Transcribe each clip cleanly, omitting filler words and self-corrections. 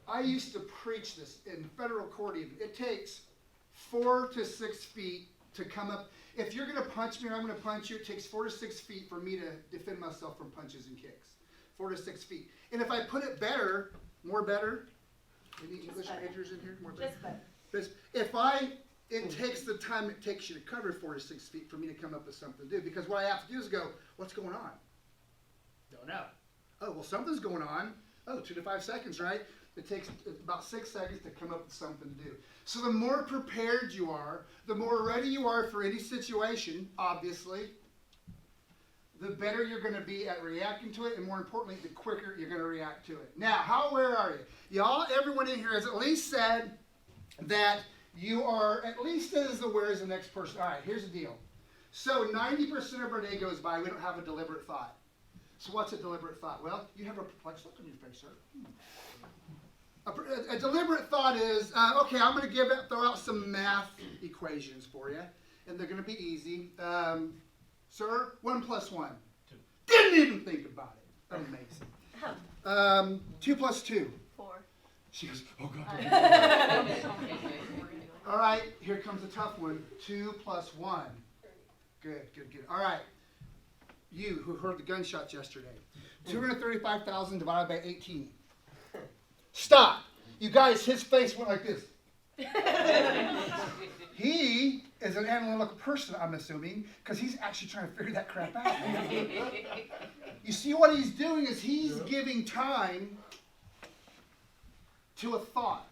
I used to preach this in federal court even. It takes 4 to 6 feet to come up. If you're going to punch me or I'm going to punch you, it takes 4 to 6 feet for me to defend myself from punches and kicks. 4 to 6 feet. And if I put it better, more better, any English majors in here? More better? Just better. It takes the time it takes you to cover 4 to 6 feet for me to come up with something to do. Because what I have to do is go, what's going on? Don't know. Oh, well, something's going on. Oh, 2 to 5 seconds, right? It takes about 6 seconds to come up with something to do. So the more prepared you are, the more ready you are for any situation, obviously, the better you're going to be at reacting to it, and more importantly, the quicker you're going to react to it. Now, how aware are you? Y'all, everyone in here has at least said that you are at least as aware as the next person. All right, here's the deal. So 90% of our day goes by, we don't have a deliberate thought. So what's a deliberate thought? Well, you have a perplexed look on your face, sir. A deliberate thought is, okay, I'm going to throw out some math equations for you, and they're going to be easy. Sir, 1 plus 1. 2. Didn't even think about it. Amazing. 2 plus 2. 4. She goes, oh God. All right, here comes a tough one. 2 plus 1. Good. All right. You who heard the gunshots yesterday. 235,000 divided by 18. Stop. You guys, his face went like this. He is an analytical person, I'm assuming, because he's actually trying to figure that crap out. You see what he's doing is he's giving time to a thought.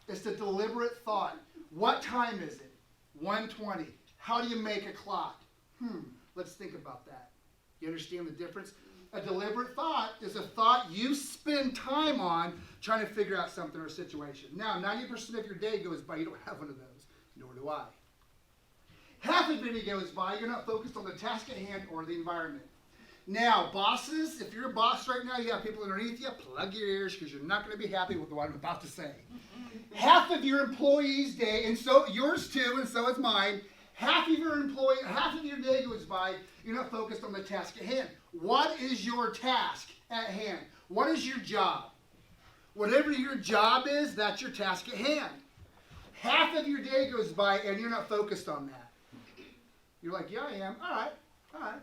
It's a deliberate thought. What time is it? 1:20. How do you make a clock? Let's think about that. You understand the difference? A deliberate thought is a thought you spend time on trying to figure out something or a situation. Now, 90% of your day goes by, you don't have one of those. Nor do I. Half of your day goes by, you're not focused on the task at hand or the environment. Now, bosses, if you're a boss right now, you have people underneath you, plug your ears because you're not going to be happy with what I'm about to say. Half of your employees' day, and so yours too, and so is mine, half of your day goes by, you're not focused on the task at hand. What is your task at hand? What is your job? Whatever your job is, that's your task at hand. Half of your day goes by and you're not focused on that. You're like, yeah, I am. All right.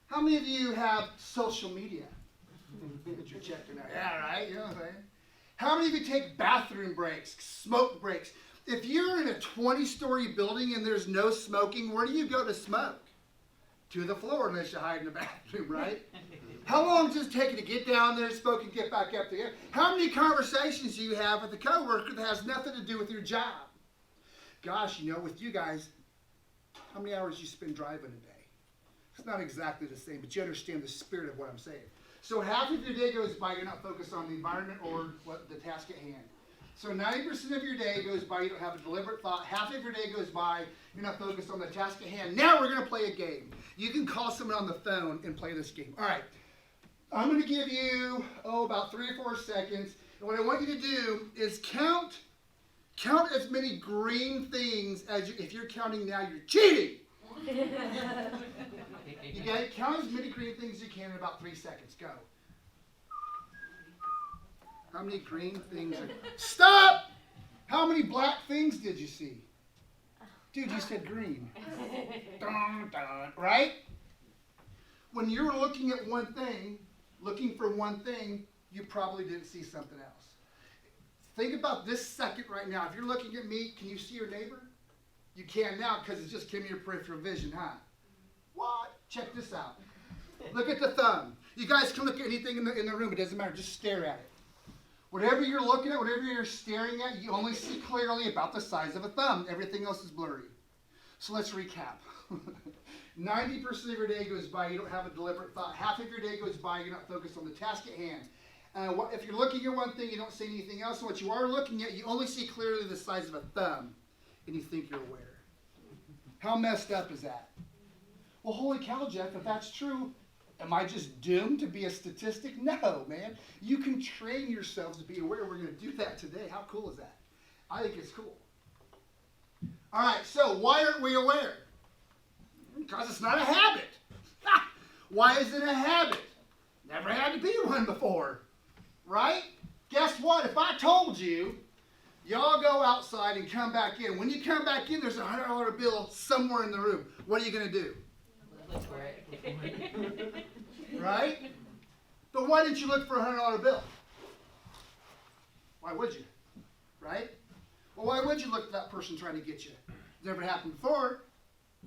How many of you have social media that you're checking out? Yeah, right. You know what I'm saying? How many of you take bathroom breaks, smoke breaks? If you're in a 20-story building and there's no smoking, where do you go to smoke? To the floor unless you hide in the bathroom, right? How long does it take you to get down there, smoke, and get back up there? How many conversations do you have with a coworker that has nothing to do with your job? Gosh, with you guys, how many hours you spend driving a day? It's not exactly the same, but you understand the spirit of what I'm saying. So half of your day goes by, you're not focused on the environment or the task at hand. So 90% of your day goes by, you don't have a deliberate thought. Half of your day goes by, you're not focused on the task at hand. Now we're going to play a game. You can call someone on the phone and play this game. All right. I'm going to give you, about 3 or 4 seconds. And what I want you to do is count as many green things as if you're counting now, you're cheating. You get it? Count as many green things as you can in about 3 seconds. Go. How many green things? Stop! How many black things did you see? Dude, you said green. Dun, dun, right? When you're looking at one thing, looking for one thing, you probably didn't see something else. Think about this second right now. If you're looking at me, can you see your neighbor? You can now because it's just giving you your peripheral vision, huh? What? Check this out. Look at the thumb. You guys can look at anything in the room. It doesn't matter. Just stare at it. Whatever you're looking at, whatever you're staring at, you only see clearly about the size of a thumb. Everything else is blurry. So let's recap. 90% of your day goes by, you don't have a deliberate thought. Half of your day goes by, you're not focused on the task at hand. If you're looking at one thing, you don't see anything else. And what you are looking at, you only see clearly the size of a thumb, and you think you're aware. How messed up is that? Well, holy cow, Jeff, if that's true, am I just doomed to be a statistic? No, man. You can train yourselves to be aware. We're going to do that today. How cool is that? I think it's cool. All right, so why aren't we aware? Because it's not a habit. Why is it a habit? Never had to be one before, right? Guess what? if I told you, y'all go outside and come back in. When you come back in, there's a $100 bill somewhere in the room. What are you going to do? Look for it. Right? But why didn't you look for a $100 bill? Why would you? Right? Well, why would you look for that person trying to get you? Never happened before.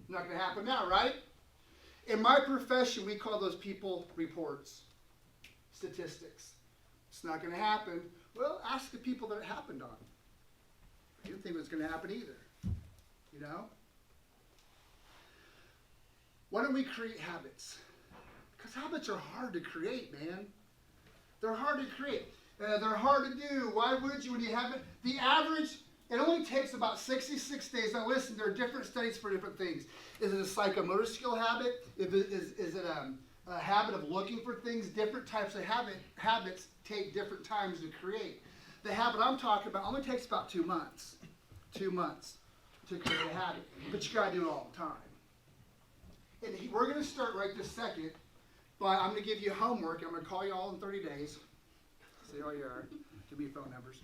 Not going to happen now, right? In my profession, we call those people reports, statistics. It's not going to happen. Well, ask the people that it happened on. I didn't think it was going to happen either. You know? Why don't we create habits? Because habits are hard to create, man. They're hard to create. They're hard to do. Why would you when you haven't? The average, it only takes about 66 days. Now listen, there are different studies for different things. Is it a psychomotor skill habit? Is it a habit of looking for things? Different types of habits take different times to create. The habit I'm talking about only takes about 2 months. 2 months to create a habit. But you got to do it all the time. And we're going to start right this second by, I'm going to give you homework. I'm going to call you all in 30 days. See how you are. Give me your phone numbers.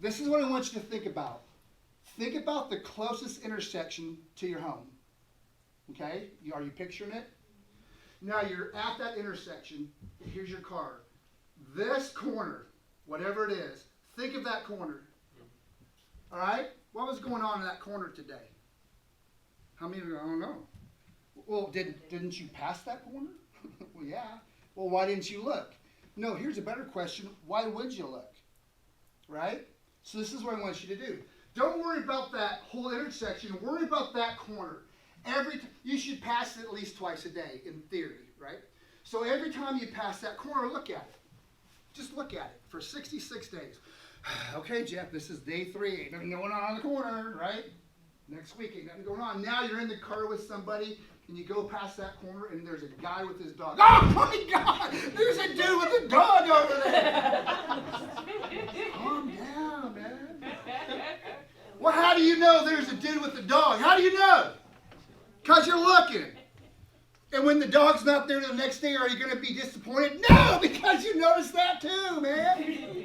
This is what I want you to think about. Think about the closest intersection to your home. Okay? Are you picturing it? Now you're at that intersection. Here's your car. This corner, whatever it is, think of that corner. All right? What was going on in that corner today? How many of you? I don't know. Well, didn't you pass that corner? Well, yeah. Well, why didn't you look? No, here's a better question. Why would you look? Right? So this is what I want you to do. Don't worry about that whole intersection. Worry about that corner. You should pass it at least twice a day, in theory, right? So every time you pass that corner, look at it. Just look at it for 66 days. Okay, Jeff, this is day 3. Ain't nothing going on the corner, right? Next week, ain't nothing going on. Now you're in the car with somebody, and you go past that corner, and there's a guy with his dog. Oh, my God! There's a dude with a dog over there! Calm down, man. Well, how do you know there's a dude with a dog? How do you know? Because you're looking. And when the dog's not there the next day, are you going to be disappointed? No, because you noticed that too, man.